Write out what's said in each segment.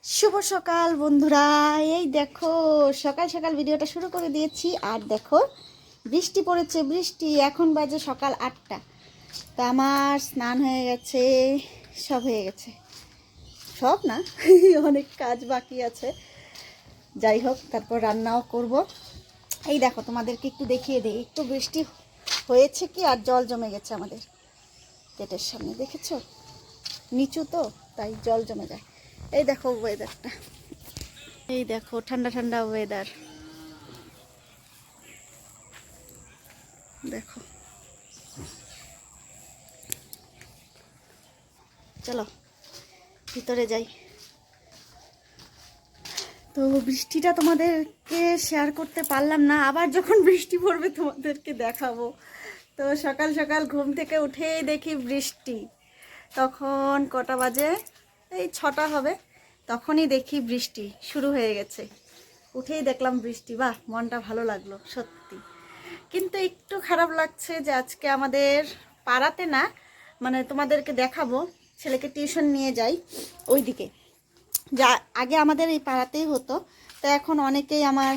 শুভ সকাল বন্ধুরা। এই দেখো সকাল সকাল ভিডিওটা শুরু করে দিয়েছি। আর দেখো বৃষ্টি পড়েছে, বৃষ্টি। এখন বাজে সকাল 8টা। তো আমার স্নান হয়ে গেছে, সব হয়ে গেছে। সব না অনেক কাজ বাকি আছে। যাই হোক, তারপর রান্নাও করব। এই দেখো তোমাদেরকে একটু দেখিয়ে দিই, একটু বৃষ্টি হয়েছে কি আর জল জমে গেছে আমাদের গেটের সামনে, দেখেছো? নিচু তো, তাই জল জমে যায়। এই দেখো ওয়েদারটা, এই দেখো ঠান্ডা ঠান্ডা ওয়েদার। দেখো, চলো ভিতরে যাই। তো বৃষ্টিটা তোমাদেরকে শেয়ার করতে পারলাম না, আবার যখন বৃষ্টি পড়বে তোমাদেরকে দেখাবো। তো সকাল সকাল ঘুম থেকে উঠেই দেখি বৃষ্টি। তখন কটা বাজে? এই 6টা হবে। তখনই দেখি বৃষ্টি শুরু হয়ে গেছে। উঠেই দেখলাম বৃষ্টি, বাহ, মনটা ভালো লাগলো সত্যি। কিন্তু একটু খারাপ লাগছে যে আজকে আমাদের পাড়াতে না, মানে তোমাদেরকে দেখাবো, ছেলেকে টিউশন নিয়ে যাই ওইদিকে। যা আগে আমাদের এই পাড়াতেই হতো, তো এখন অনেকেই আমার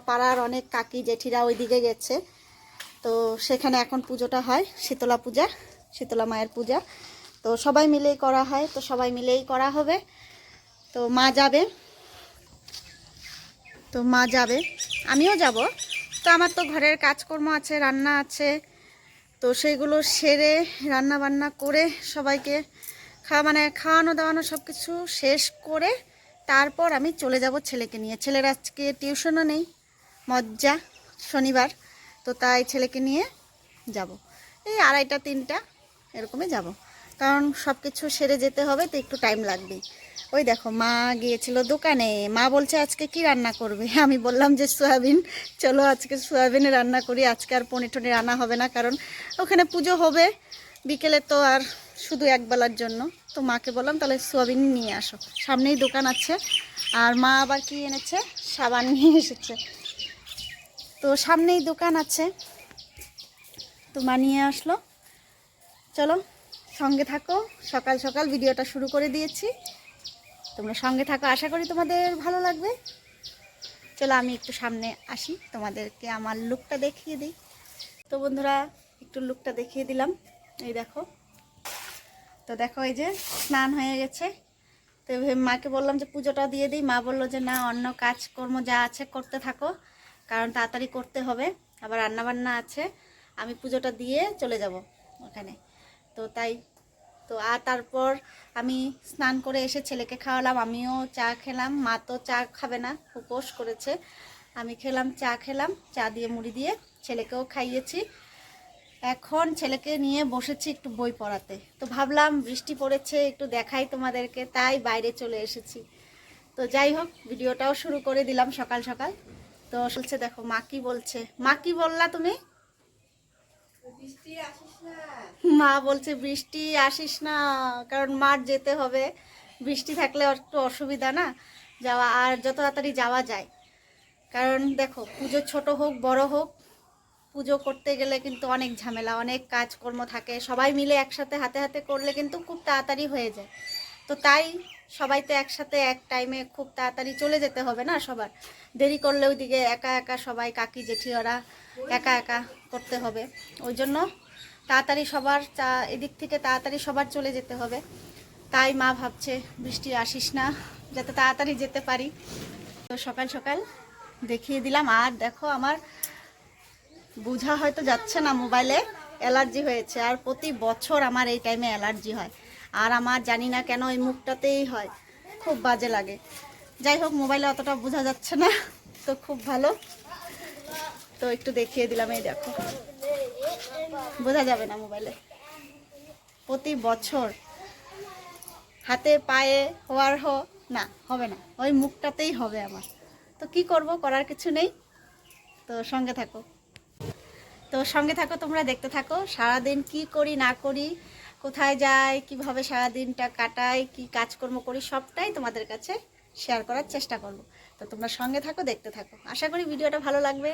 পাড়ার অনেক কাকি জেঠিরা ওইদিকে গেছে। তো সেখানে এখন পুজোটা হয়, শীতলা পূজা, শীতলা মায়ের পূজা। তো সবাই মিলেই করা হয়, তো সবাই মিলেই করা হবে। তো মা যাবে, আমিও যাব। তো আমার তো ঘরের কাজকর্ম আছে, রান্না আছে, তো সেইগুলো সেরে রান্না বান্না করে সবাইকে খাওয়ানো দাওয়ানো সব কিছু শেষ করে তারপর আমি চলে যাব ছেলেকে নিয়ে। ছেলের আজকে টিউশনও নেই, মজ্জা, শনিবার। তো তাই ছেলেকে নিয়ে যাব, এই 2:30 3টা এরকমই যাব, কারণ সব কিছু সেরে যেতে হবে, তো একটু টাইম লাগবে। ওই দেখো মা গিয়েছিল দোকানে। মা বলছে আজকে কি রান্না করবে? আমি বললাম যে সয়াবিন। চলো আজকে সয়াবিনে রান্না করি, আজকে আর পনির টনির রান্না হবে না, কারণ ওখানে পুজো হবে বিকেলে, তো আর শুধু একবেলার জন্য। তো মাকে বললাম তাহলে সয়াবিন নিয়ে আসো, সামনেই দোকান আছে। আর মা আবার কি এনেছে? সাবান নিয়ে এসেছে। তো সামনেই দোকান আছে, তো মা নিয়ে আসলো। চলো সঙ্গে থাকো, সকাল সকাল ভিডিওটা শুরু করে দিয়েছি, তোমরা সঙ্গে থাকো, আশা করি তোমাদের ভালো লাগবে। চলো আমি একটু সামনে আসি, তোমাদেরকে আমার লুকটা দেখিয়ে দিই। তো বন্ধুরা একটু লুকটা দেখিয়ে দিলাম, এই দেখো। তো দেখো এই যে স্নান হয়ে গেছে। তো মাকে বললাম যে পুজোটা দিয়ে দিই। মা বললো যে না, অন্য কাজকর্ম যা আছে করতে থাকো, কারণ তাড়াতাড়ি করতে হবে, আবার রান্নাবান্না আছে। আমি পুজোটা দিয়ে চলে যাব ওখানে। তো তাই তো আর তারপর আমি স্নান করে এসে ছেলেকে খাওয়ালাম, আমিও চা খেলাম। মা তো চা খাবে না, উপোস করেছে। আমি খেলাম, চা খেলাম, চা দিয়ে মুড়ি দিয়ে ছেলেকেও খাইয়েছি। এখন ছেলেকে নিয়ে বসেছি একটু বই পড়াতে। তো ভাবলাম বৃষ্টি পড়েছে, একটু দেখাই তোমাদেরকে, তাই বাইরে চলে এসেছি। তো যাই হোক, ভিডিওটাও শুরু করে দিলাম সকাল সকাল। তো বলছে, দেখো মা কি বলছে। মা কি বললা তুমি? মা বলছে বৃষ্টি আসিস না, কারণ মাঠ যেতে হবে। বৃষ্টি থাকলে একটু অসুবিধা না যাওয়া, আর যত তাড়াতাড়ি যাওয়া যায়। কারণ দেখো পুজো ছোট হোক বড় হোক, পুজো করতে গেলে কিন্তু অনেক ঝামেলা, অনেক কাজকর্ম থাকে। সবাই মিলে একসাথে হাতে হাতে করলে কিন্তু খুব তাড়াতাড়ি হয়ে যায়। তো তাই সবাই তো একসাথে এক টাইমে খুব তাড়াতাড়ি চলে যেতে হবে না সবার। দেরি করলে ওইদিকে একা একা সবাই কাকি জেঠি ওরা একা একা করতে হবে। ওই জন্য তাড়াতাড়ি সবার এদিক থেকে তাড়াতাড়ি সবার চলে যেতে হবে। তাই মা ভাবছে বৃষ্টি আসিস না, যাতে তাড়াতাড়ি যেতে পারি। তো সকাল সকাল দেখিয়ে দিলাম। আর দেখো আমার বোঝা হয়তো যাচ্ছে না, মোবাইলে অ্যালার্জি হয়েছে। আর প্রতি বছর আমার এই টাইমে অ্যালার্জি হয়, আর আমার জানি না কেন এই মুখটাতেই হয়, খুব বাজে লাগে। যাই হোক, মোবাইলে অতটা বোঝা যাচ্ছে না, তো খুব ভালো। তো একটু দেখিয়ে দিলাম, এই দেখো, বোঝা যাবে না মোবাইলে। প্রতি বছর হাতে পায়ে হওয়ার না, হবে না, ওই মুখটাতেই হবে আমার। তো কি করব, করার কিছু নেই। তো সঙ্গে থাকো, তোমরা দেখতে থাকো সারাদিন কি করি না করি, কোথায় যাই, কিভাবে সারাদিনটা কাটাই, কি কাজকর্ম করি, সবটাই তোমাদের কাছে শেয়ার করার চেষ্টা করব। তো তোমরা সঙ্গে থাকো, দেখতে থাকো, আশা করি ভিডিওটা ভালো লাগবে।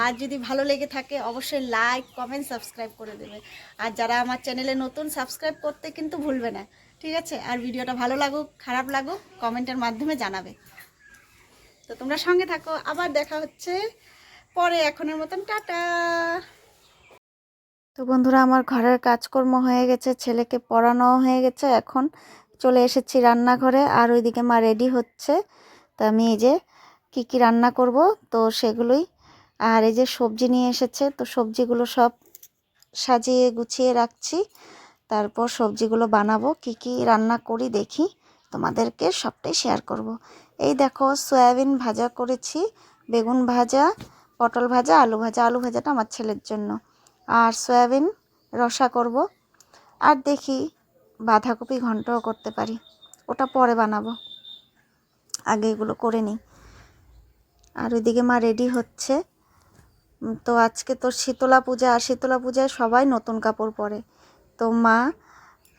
আর যদি ভালো লেগে থাকে অবশ্যই লাইক কমেন্ট সাবস্ক্রাইব করে দেবে। আর যারা আমার চ্যানেলে নতুন, সাবস্ক্রাইব করতে কিন্তু ভুলবে না, ঠিক আছে? আর ভিডিওটা ভালো লাগুক খারাপ লাগুক কমেন্টের মাধ্যমে জানাবে। তো তোমরা সঙ্গে থাকো, আবার দেখা হচ্ছে পরে। এখনের মতন টাটা। তো বন্ধুরা, আমার ঘরের কাজকর্ম হয়ে গেছে, ছেলেকে পড়ানো হয়ে গেছে, এখন চলে এসেছি রান্নাঘরে। আর ওইদিকে মা রেডি হচ্ছে। তো আমি এই যে কি রান্না করব তো সেগুলোই, আর এই যে সবজি নিয়ে এসেছে, তো সবজিগুলো সব সাজিয়ে গুছিয়ে রাখছি। তারপর সবজিগুলো বানাবো, কি রান্না করি দেখি, তোমাদেরকে সবটাই শেয়ার করব। এই দেখো সয়াবিন ভাজা করেছি, বেগুন ভাজা, পটল ভাজা, আলু ভাজা। আলু ভাজাটা আমার ছেলের জন্য। আর সয়াবিন রসা করব। আর দেখি বাঁধাকপি ঘন্টও করতে পারি, ওটা পরে বানাবো, আগে এগুলো করে নিই। আর ওইদিকে মা রেডি হচ্ছে। তো আজকে তো শীতলা পূজা, আর শীতলা পূজায় সবাই নতুন কাপড় পরে। তো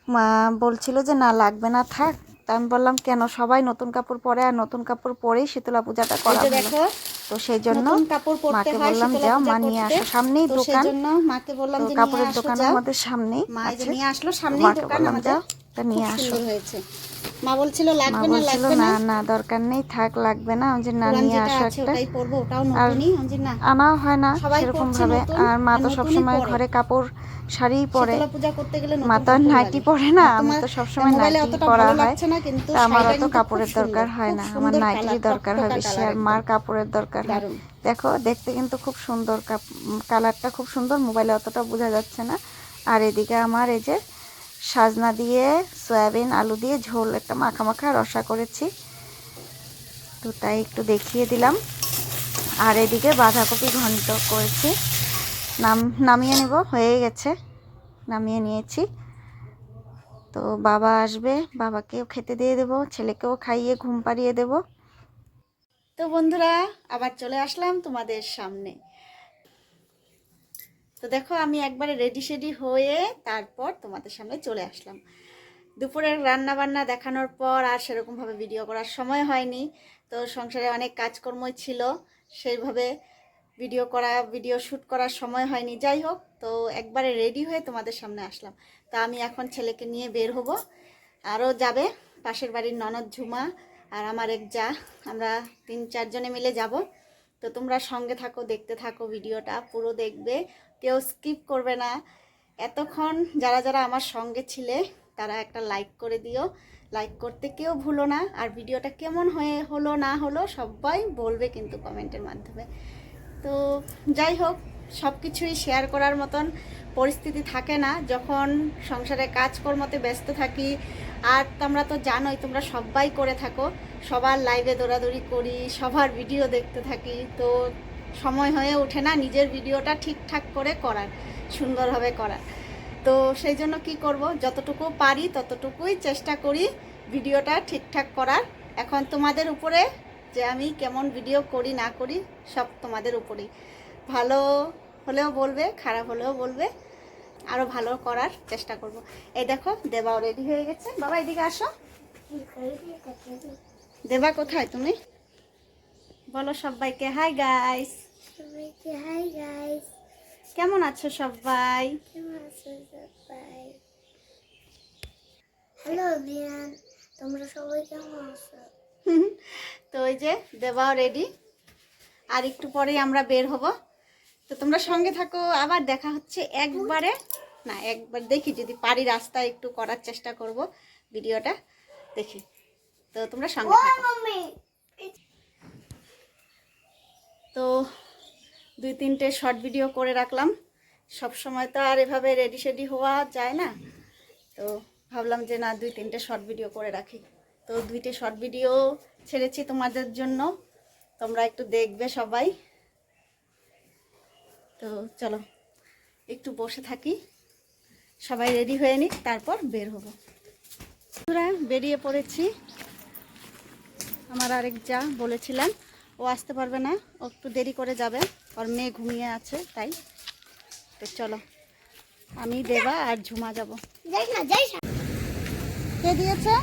মা বলছিল যে না লাগবে না, থাক। তা আমি বললাম কেন, সবাই নতুন কাপড় পরে, আর নতুন কাপড় পরেই শীতলা পূজাটা করা হলো। তো সেই জন্য মাকে বললাম যাও মা নিয়ে আসো, সামনেই দোকান, মাকে বললাম যে কাপড়ের দোকানের মধ্যে সামনেই নিয়ে আসলো, সামনেই দোকান আমাদের, তা নিয়ে আসো। মা বলছিল লাগবে না, লাগবে না, না দরকার নেই, থাক লাগবে না। আমি যে না নিয়ে আসো একটা, আর আনাও হয় না সেরকম ভাবে। আর মা তো সবসময় ঘরে কাপড় শাড়ি পরে, মা তো নাইটি পরে না, আমি তো সবসময় নাইটি পরা হয়। তা আমার অত কাপড়ের দরকার হয় না, আমার নাইটির দরকার হয় বেশি, আর মার কাপড়ের দরকার হয়। দেখো দেখতে কিন্তু খুব সুন্দর, কালারটা খুব সুন্দর, মোবাইলে অতটা বোঝা যাচ্ছে না। আর এদিকে আমার এই যে সাজনা দিয়ে সয়াবিন আলু দিয়ে ঝোল একটা মাখা মাখা রসা করেছি, তো তাই একটু দেখিয়ে দিলাম। আর এদিকে বাঁধাকপি ঘন্ট করেছি, নামিয়ে নেব, হয়ে গেছে, নামিয়ে নিয়েছি। তো বাবা আসবে, বাবাকেও খেতে দিয়ে দেব, ছেলেকেও খাইয়ে ঘুম পাড়িয়ে দেব। তো বন্ধুরা, আবার চলে আসলাম তোমাদের সামনে। তো দেখো আমি একবারে রেডি শেডি হয়ে তারপর তোমাদের সামনে চলে আসলাম। দুপুরের রান্না বান্না দেখানোর পর আর সেরকমভাবে ভিডিও করার সময় হয়নি। তো সংসারে অনেক কাজকর্মই ছিল, সেইভাবে ভিডিও শ্যুট করার সময় হয়নি। যাই হোক, তো একবারে রেডি হয়ে তোমাদের সামনে আসলাম। তো আমি এখন ছেলেকে নিয়ে বের হব, আরও যাবে পাশের বাড়ির ননদ ঝুমা আর আমার এক যা, আমরা 3-4 জনে মিলে যাব। তো তোমরা সঙ্গে থাকো, দেখতে থাকো, ভিডিওটা পুরো দেখবে, কেউ স্কিপ করবে না। এতক্ষণ যারা যারা আমার সঙ্গে ছিলে তারা একটা লাইক করে দিও, লাইক করতে কেউ ভুলো না। আর ভিডিওটা কেমন হলো না হলো সবাই বলবে কিন্তু কমেন্টের মাধ্যমে। তো যাই হোক, সব কিছুই শেয়ার করার মতন পরিস্থিতি থাকে না যখন সংসারে কাজকর্মতে ব্যস্ত থাকি। আর তোমরা তো জানোই, তোমরা সবাই করে থাকো, সবার লাইভে দৌড়াদৌড়ি করি, সবার ভিডিও দেখতে থাকি, তো সময় হয়ে ওঠে না নিজের ভিডিওটা ঠিকঠাক করে করার, সুন্দরভাবে করার। তো সেই জন্য কি করব, যতটুকু পারি ততটুকুই চেষ্টা করি ভিডিওটা ঠিকঠাক করার। এখন তোমাদের উপরে যে আমি কেমন ভিডিও করি না করি সব তোমাদের উপরেই। ভালো হলেও বলবে, খারাপ হলেও বলবে, আরও ভালো করার চেষ্টা করব। এই দেখো দেবাও রেডি হয়ে গেছে। বাবা এদিকে আসো। দেবা কোথায় তুমি? বলো সবাইকে হাই গাইস। হাই গাইস, কেমন আছো সবাই? হ্যালো বিয়ান, তোমরা সবাই কেমন আছো? তো ওই যে দেবাও রেডি, আর একটু পরেই আমরা বের হব। তো তোমরা সঙ্গে থাকো, আবার দেখা হচ্ছে একবার দেখি যদি পারি রাস্তায় একটু করার চেষ্টা করব ভিডিওটা, দেখি। তো তোমরা সঙ্গে থাকো। তো 2-3টে শর্ট ভিডিও করে রাখলাম, সব সময় তো আর এভাবে রেডি শেডি হওয়া যায় না। তো ভাবলাম যে না 2-3টে শর্ট ভিডিও করে রাখি। তো 2টে শর্ট ভিডিও ছেড়েছি তোমাদের জন্য, তোমরা একটু দেখবে সবাই। তো চলো একটু বসে থাকি, সবাই রেডি হয়ে নিক, তারপর বের হব। আমরা বেরিয়ে পড়েছি। আমার আরেক যা বলেছিলাম ও আসতে পারবে না, ও একটু দেরি করে যাবে, ওর মেয়ে ঘুমিয়ে আছে তাই। তো চলো আমি দেবা আর ঝুমা যাব। কে দিয়েছে?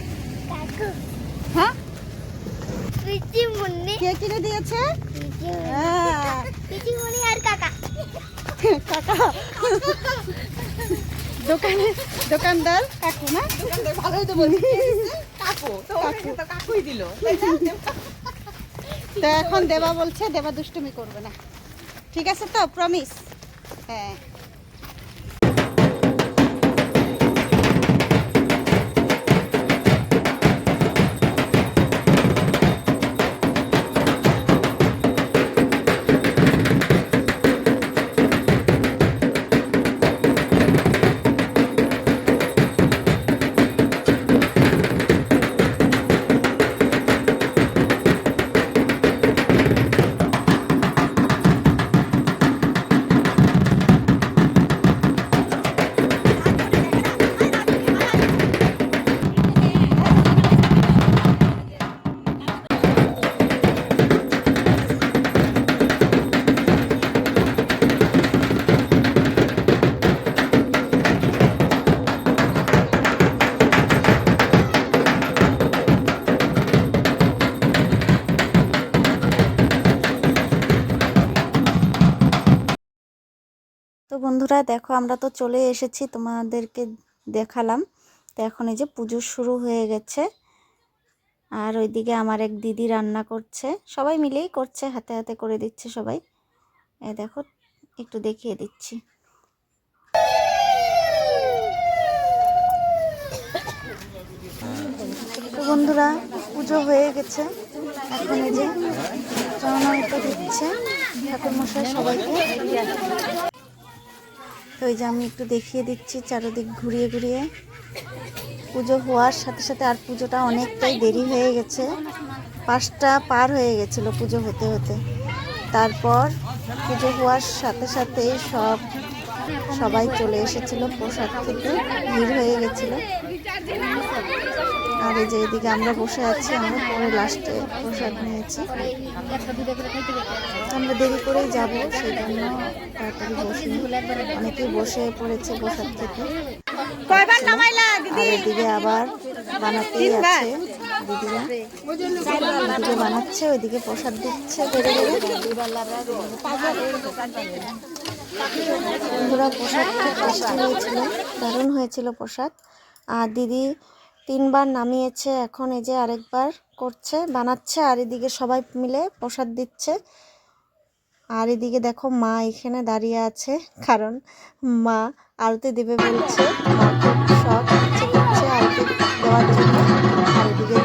হ্যাঁ কে কিনে দিয়েছে? কাকা দোকানে দোকানদার কাকু না? ভালোই তো বলছি কাকু তো ওকে তো কাকুই দিল তাই না? তো এখন দেবা বলছে দেবা দুষ্টুমি করবে না, ঠিক আছে তো? প্রমিস? হ্যাঁ। তো বন্ধুরা দেখো, আমরা তো চলে এসেছি, তোমাদেরকে দেখালাম। তো এখন এই যে পুজো শুরু হয়ে গেছে, আর ওইদিকে আমার এক দিদি রান্না করছে, সবাই মিলেই করছে, হাতে হাতে করে দিচ্ছে সবাই। এই দেখো, একটু দেখিয়ে দিচ্ছি। তো বন্ধুরা পুজো হয়ে গেছে, এখন এই যে প্রণামটা দিচ্ছে ঠাকুরমশাই সবাইকে। তো এই যে আমি একটু দেখিয়ে দিচ্ছি চারদিক ঘুরিয়ে ঘুরিয়ে। পুজো হওয়ার সাথে সাথে, আর পুজোটা অনেকটাই দেরি হয়ে গেছে, 5টা পার হয়ে গেছিলো পুজো হতে হতে। তারপর পুজো হওয়ার সাথে সাথেই সবাই চলে এসেছিল প্রসাদ খেতে, ভিড় হয়ে গেছিল। আর এই যে এদিকে আমরা বসে আছি, আমরা পরে লাস্টে প্রসাদ নিয়েছি। আমরা দেরি করেই যাব, সেই জন্য তাড়াতাড়ি বসিনি, অনেকেই বসে পড়েছে প্রসাদ খেতে। আর এদিকে আবার বানাতেই আছে দিদিরা, এদিকে বানাচ্ছে, ওইদিকে প্রসাদ দিচ্ছে বেড়ে বেড়ে। বন্ধুরা প্রসাদ খুব টেস্টি হয়েছিল, দারুণ হয়েছিল প্রসাদ। আর দিদি 3বার নামিয়েছে, এখন এই যে আরেকবার করছে, বানাচ্ছে, আর এদিকে সবাই মিলে প্রসাদ দিচ্ছে। আর এদিকে দেখো মা এখানে দাঁড়িয়ে আছে, কারণ মা আরতি দেবে বলছে, মা খুব শখ, ইচ্ছে করছে আরতি দেওয়ার জন্য। আর এদিকে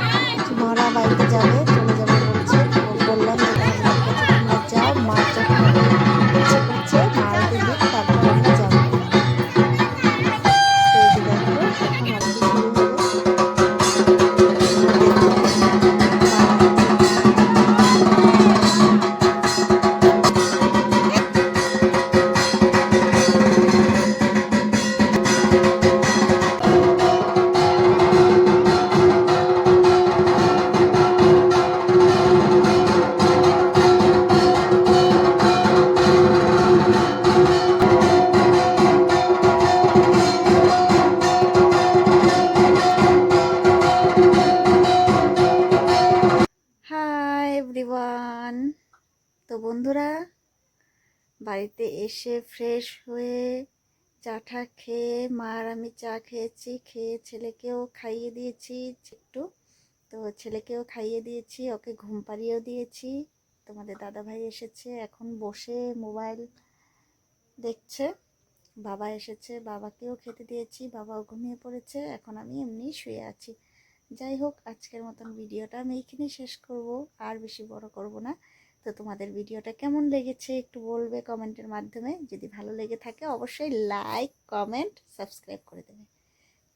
মরা বাড়িতে যাবে, চলে যাবে বলছে, বললাম তোমরা যাও, মা যখন ইচ্ছে করছে মা আরতি দিক, তারপর আমরা যাবো। তো এই যে দেখো এখন আরতি শুরু হবে। Hi everyone. তো বন্ধুরা বাড়িতে এসে ফ্রেশ হয়ে চাটা খেয়ে, মা আর আমি চা খেয়েছি, খেয়ে ছেলেকেও খাইয়ে দিয়েছি একটু। তো ছেলেকেও খাইয়ে দিয়েছি, ওকে ঘুম পাড়িয়েও দিয়েছি। তোমাদের দাদাভাই এসেছে, এখন বসে মোবাইল দেখছে। বাবা এসেছে, বাবাকেও খেতে দিয়েছি, বাবাও ঘুমিয়ে পড়েছে, এখন আমি এমনি শুয়ে আছি। যাই হোক, আজকের মতন ভিডিওটা আমি এইখানেই শেষ করব, আর বেশি বড় করব না। তো তোমাদের ভিডিওটা কেমন লেগেছে একটু বলবে কমেন্টের মাধ্যমে। যদি ভালো লেগে থাকে অবশ্যই লাইক, কমেন্ট, সাবস্ক্রাইব করে দেবে।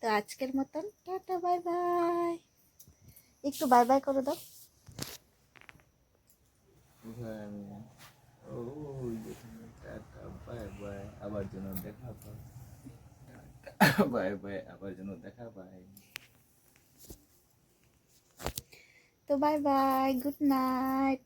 তো আজকের মতন টাটা, বাই বাই। একটু বাই বাই করে দাও। বাই বাই, আবার যেন দেখা পাই। বাই বাই, আবার যেন দেখা পাই। তো বাই বাই, গুড নাইট।